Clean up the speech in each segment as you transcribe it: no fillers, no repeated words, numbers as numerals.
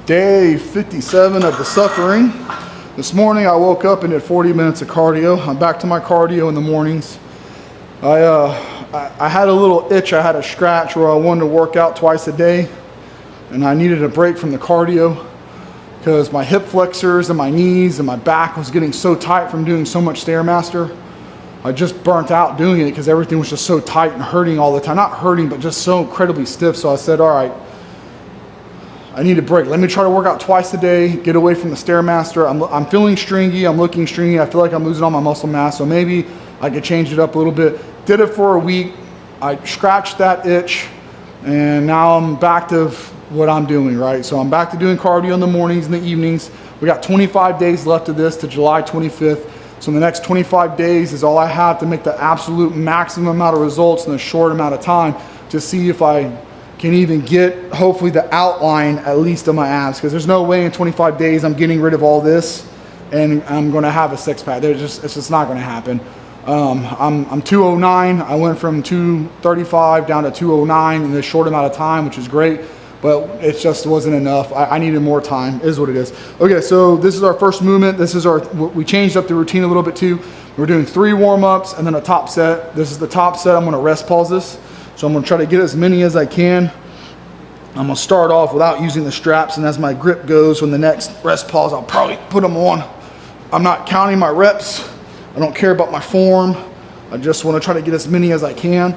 Day 57 of the suffering. This morning I woke up and did 40 minutes of cardio. I'm back to my cardio in the mornings. I had a little itch, I had a scratch where I wanted to work out twice a day, and I needed a break from the cardio because my hip flexors and my knees and my back was getting so tight from doing so much Stairmaster. I just burnt out doing it because everything was just so tight and hurting all the time. Not hurting, but just so incredibly stiff. So I said, all right, I need a break. Let me try to work out twice a day, get away from the Stairmaster. I'm feeling stringy, I'm looking stringy. I feel like I'm losing all my muscle mass, so maybe I could change it up a little bit. Did it for a week. I scratched that itch, and now I'm back to what I'm doing, right? So I'm back to doing cardio in the mornings and the evenings. We got 25 days left of this to July 25th. So in the next 25 days is all I have to make the absolute maximum amount of results in a short amount of time to see if I can even get, hopefully, the outline at least of my abs, because there's no way in 25 days I'm getting rid of all this and I'm going to have a six-pack. It's just not going to happen. I'm 209. I went from 235 down to 209 in this short amount of time, which is great, but it just wasn't enough. I needed more time, is what it is. Okay, so this is our first movement. We changed up the routine a little bit too. We're doing 3 warm-ups and then a top set. This is the top set. I'm going to rest pause this. So I'm going to try to get as many as I can. I'm going to start off without using the straps, and as my grip goes, when the next rest pause, I'll probably put them on. I'm not counting my reps. I don't care about my form. I just want to try to get as many as I can.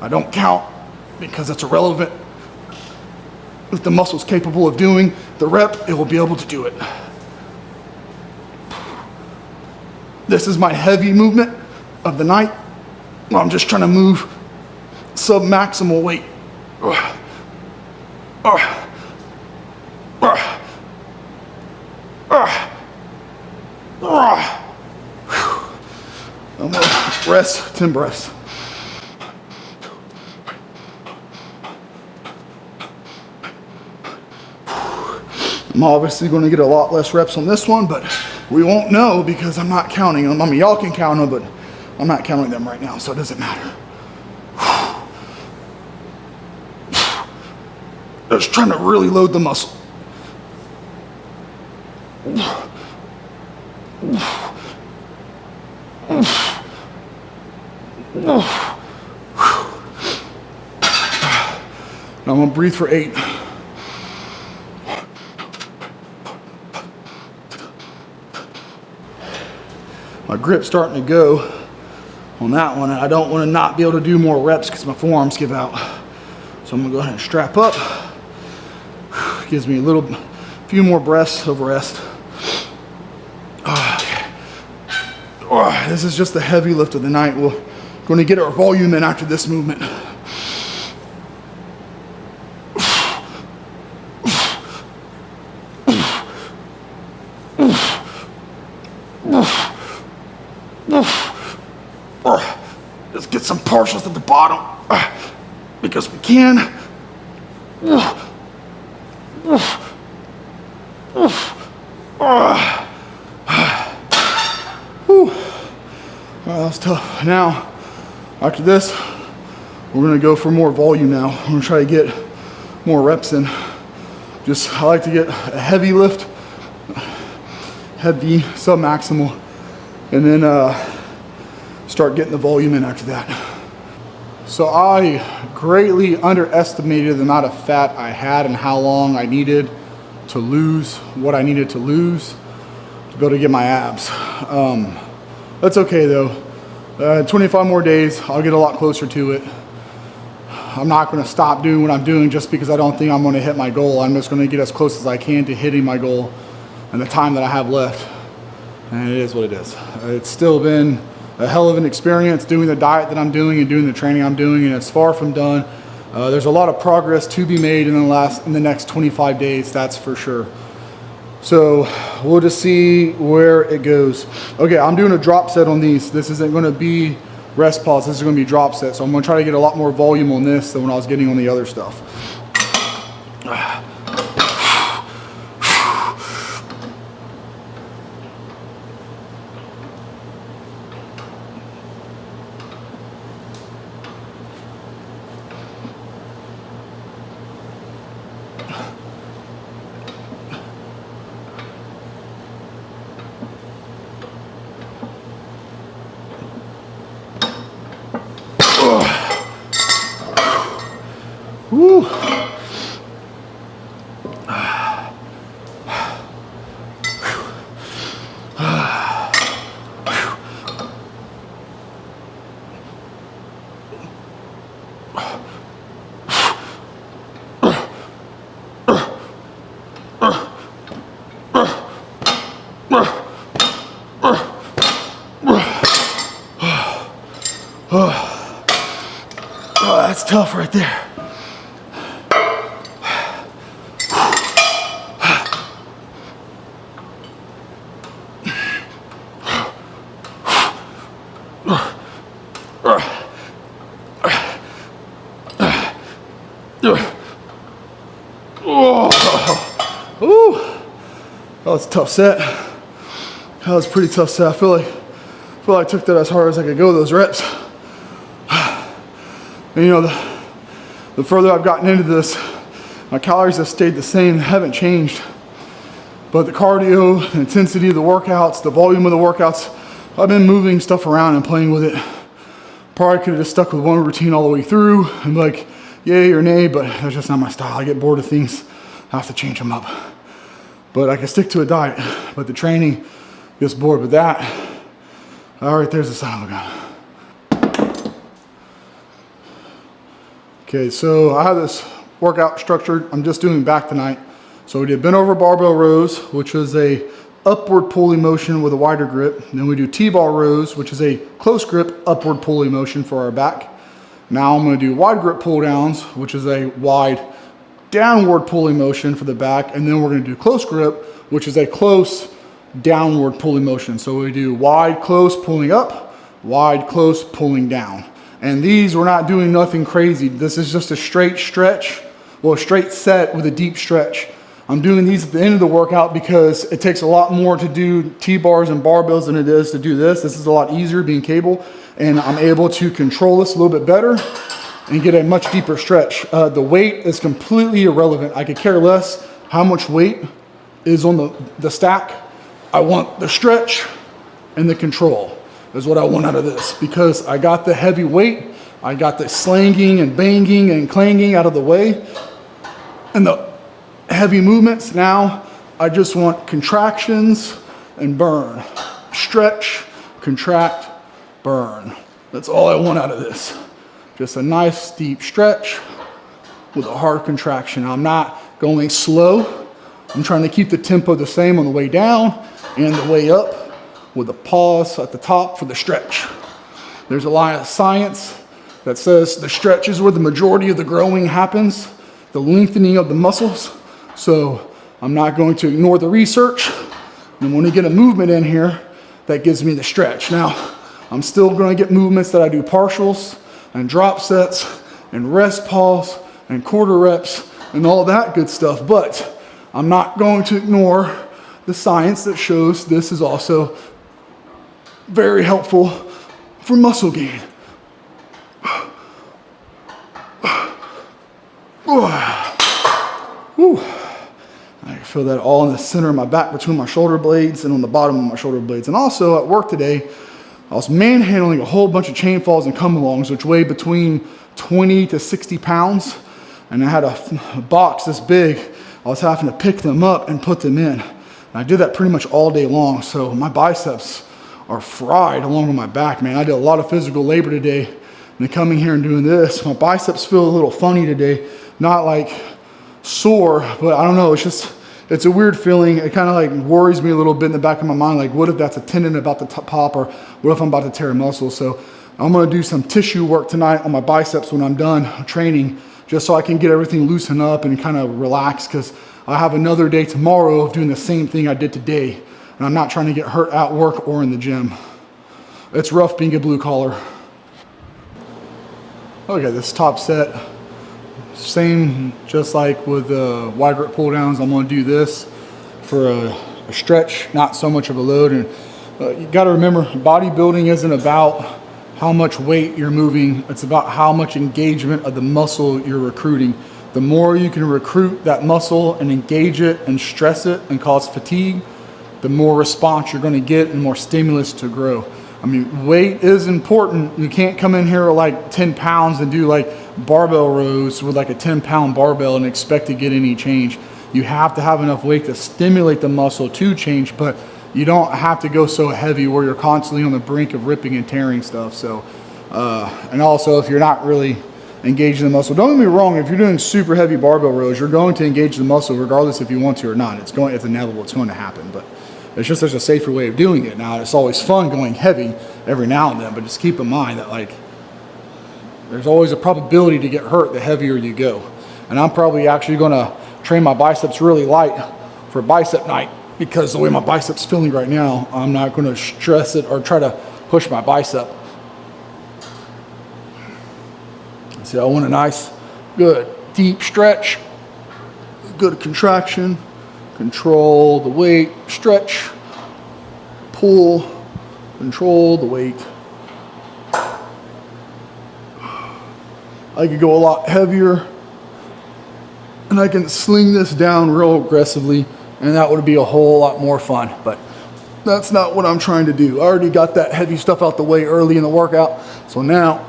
I don't count because it's irrelevant. If the muscle's capable of doing the rep, it will be able to do it. This is my heavy movement of the night. I'm just trying to move sub-maximal weight. I'm gonna rest 10 breaths. I'm obviously going to get a lot less reps on this one, but we won't know because I'm not counting them. I mean, y'all can count them, but I'm not counting them right now, so it doesn't matter. Just trying to really load the muscle. Now I'm going to breathe for 8. My grip's starting to go on that one, and I don't want to not be able to do more reps because my forearms give out. So I'm gonna go ahead and strap up. Gives me a few more breaths of rest. This is just the heavy lift of the night. We're going to get our volume in after this movement. Just get some partials at the bottom because we can. That was tough. Now, after this, we're gonna go for more volume now. I'm gonna try to get more reps in. I like to get a heavy lift, heavy, sub-maximal, and then start getting the volume in after that. So I greatly underestimated the amount of fat I had and how long I needed to lose what I needed to lose to be able to get my abs. That's okay though. 25 more days, I'll get a lot closer to it. I'm not gonna stop doing what I'm doing just because I don't think I'm gonna hit my goal. I'm just gonna get as close as I can to hitting my goal in the time that I have left. And it is what it is. It's still been a hell of an experience doing the diet that I'm doing and doing the training I'm doing, and it's far from done. There's a lot of progress to be made in the next 25 days, that's for sure. So we'll just see where it goes. Okay, I'm doing a drop set on these. This isn't gonna be rest pause, this is gonna be drop set. So I'm gonna try to get a lot more volume on this than when I was getting on the other stuff. Woo. Oh, that's tough right there. Oh, ooh, that was a tough set. That was a pretty tough set. I feel like I took that as hard as I could go, those reps. And you know, the further I've gotten into this, my calories have stayed the same, haven't changed. But the cardio, the intensity of the workouts, the volume of the workouts, I've been moving stuff around and playing with it. Probably could have just stuck with one routine all the way through and be like, yay or nay, but that's just not my style. I get bored of things, I have to change them up. But I can stick to a diet, but the training gets bored. But that, all right, there's the sign of a gun. Okay, so I have this workout structured. I'm just doing back tonight. So we did bent over barbell rows, which was a upward pulley motion with a wider grip. And then we do T-bar rows, which is a close grip upward pulley motion for our back. Now I'm going to do wide grip pull downs, which is a wide downward pulley motion for the back. And then we're going to do close grip, which is a close downward pulley motion. So we do wide, close, pulling up, wide, close, pulling down. And these, we're not doing nothing crazy. This is just a straight stretch, well, a straight set with a deep stretch. I'm doing these at the end of the workout because it takes a lot more to do T-bars and barbells than it is to do this. This is a lot easier being cable, and I'm able to control this a little bit better and get a much deeper stretch. The weight is completely irrelevant. I could care less how much weight is on the stack. I want the stretch and the control is what I want out of this, because I got the heavy weight, I got the slanging and banging and clanging out of the way, and the heavy movements. Now I just want contractions and burn. Stretch, contract, burn. That's all I want out of this. Just a nice deep stretch with a hard contraction. I'm not going slow. I'm trying to keep the tempo the same on the way down and the way up, with a pause at the top for the stretch. There's a lot of science that says the stretch is where the majority of the growing happens, the lengthening of the muscles. So I'm not going to ignore the research. And when we get a movement in here, that gives me the stretch. Now, I'm still going to get movements that I do partials and drop sets and rest pause and quarter reps and all that good stuff. But I'm not going to ignore the science that shows this is also very helpful for muscle gain. Whew. I feel that all in the center of my back between my shoulder blades and on the bottom of my shoulder blades. And also at work today, I was manhandling a whole bunch of chain falls and come-alongs, which weigh between 20 to 60 pounds. And I had a box this big. I was having to pick them up and put them in. And I did that pretty much all day long. So my biceps are fried along with my back, man. I did a lot of physical labor today. And then coming here and doing this, my biceps feel a little funny today. Not like sore, but I don't know. It's a weird feeling. It kind of like worries me a little bit in the back of my mind. Like, what if that's a tendon about to pop, or what if I'm about to tear a muscle? So I'm gonna do some tissue work tonight on my biceps when I'm done training, just so I can get everything loosened up and kind of relax, because I have another day tomorrow of doing the same thing I did today. And I'm not trying to get hurt at work or in the gym. It's rough being a blue collar. Okay, this top set, same, just like with wide grip pull downs. I'm gonna do this for a stretch, not so much of a load. And you gotta remember, bodybuilding isn't about how much weight you're moving. It's about how much engagement of the muscle you're recruiting. The more you can recruit that muscle and engage it and stress it and cause fatigue, the more response you're going to get and more stimulus to grow. I mean, weight is important. You can't come in here like 10 pounds and do like barbell rows with like a 10-pound barbell and expect to get any change. You have to have enough weight to stimulate the muscle to change, but you don't have to go so heavy where you're constantly on the brink of ripping and tearing stuff. So, and also if you're not really engaging the muscle, don't get me wrong, if you're doing super heavy barbell rows, you're going to engage the muscle regardless if you want to or not. It's inevitable, it's going to happen, but it's just there's a safer way of doing it. Now, it's always fun going heavy every now and then, but just keep in mind that like there's always a probability to get hurt the heavier you go. And I'm probably actually going to train my biceps really light for bicep night, because the way my bicep's feeling right now, I'm not going to stress it or try to push my bicep. See, I want a nice, good, deep stretch, good contraction, control the weight, stretch, pull, control the weight. I could go a lot heavier, and I can sling this down real aggressively, and that would be a whole lot more fun, but that's not what I'm trying to do. I already got that heavy stuff out the way early in the workout, so now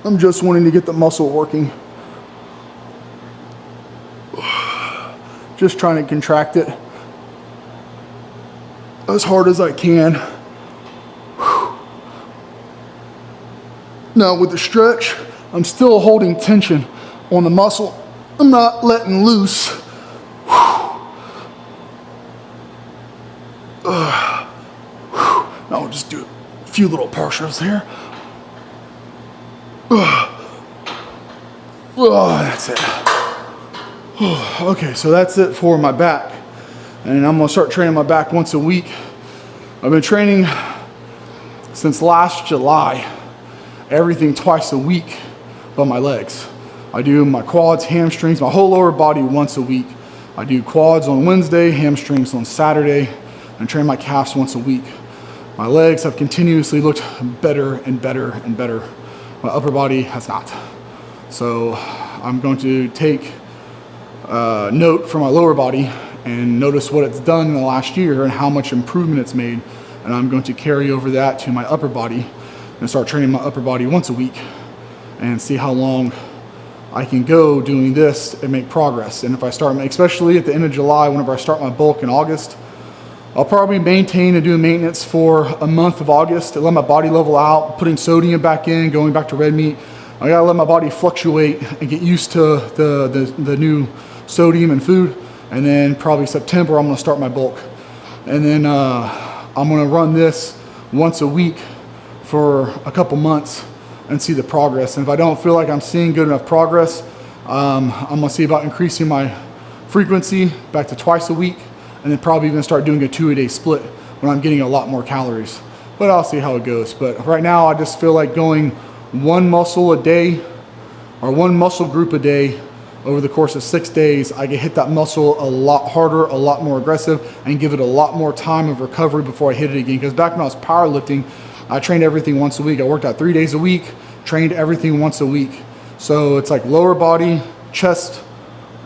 I'm just wanting to get the muscle working. Just trying to contract it as hard as I can. Now with the stretch, I'm still holding tension on the muscle. I'm not letting loose. Now we'll just do a few little partials here. That's it. Okay, so that's it for my back. And I'm gonna start training my back once a week. I've been training since last July, everything twice a week but my legs. I do my quads, hamstrings, my whole lower body once a week. I do quads on Wednesday, hamstrings on Saturday, and train my calves once a week. My legs have continuously looked better and better and better. My upper body has not. So I'm going to take note from my lower body and notice what it's done in the last year and how much improvement it's made. And I'm going to carry over that to my upper body and start training my upper body once a week and see how long I can go doing this and make progress. And if I start, especially at the end of July, whenever I start my bulk in August, I'll probably maintain and do maintenance for a month of August to let my body level out, putting sodium back in, going back to red meat. I gotta let my body fluctuate and get used to the new sodium and food. And then probably September, I'm gonna start my bulk. And then I'm gonna run this once a week for a couple months and see the progress. And if I don't feel like I'm seeing good enough progress, I'm gonna see about increasing my frequency back to twice a week, and then probably even start doing a 2-a-day split when I'm getting a lot more calories. But I'll see how it goes. But right now, I just feel like going one muscle a day or one muscle group a day over the course of 6 days, I can hit that muscle a lot harder, a lot more aggressive, and give it a lot more time of recovery before I hit it again. Because back when I was powerlifting, I trained everything once a week. I worked out 3 days a week, trained everything once a week. So it's like lower body, chest,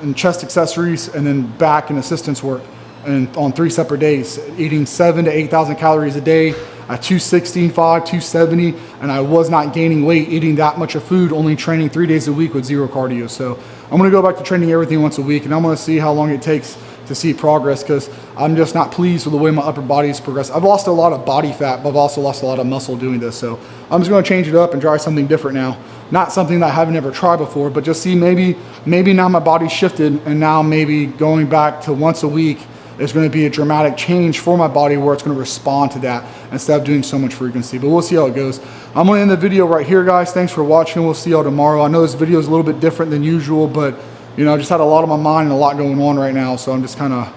and chest accessories, and then back and assistance work. And on 3 separate days, eating 7,000 to 8,000 calories a day at 265, 270, and I was not gaining weight eating that much of food, only training 3 days a week with zero cardio. So I'm gonna go back to training everything once a week, and I'm gonna see how long it takes to see progress, because I'm just not pleased with the way my upper body has progressed. I've lost a lot of body fat, but I've also lost a lot of muscle doing this. So I'm just gonna change it up and try something different now. Not something that I haven't ever tried before, but just see maybe now my body's shifted, and now maybe going back to once a week is going to be a dramatic change for my body where it's going to respond to that instead of doing so much frequency. But we'll see how it goes. I'm going to end the video right here, guys. Thanks for watching. We'll see y'all tomorrow. I know this video is a little bit different than usual, but you know, I just had a lot on my mind and a lot going on right now. So I'm just kind of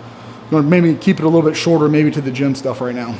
going to maybe keep it a little bit shorter, maybe to the gym stuff right now.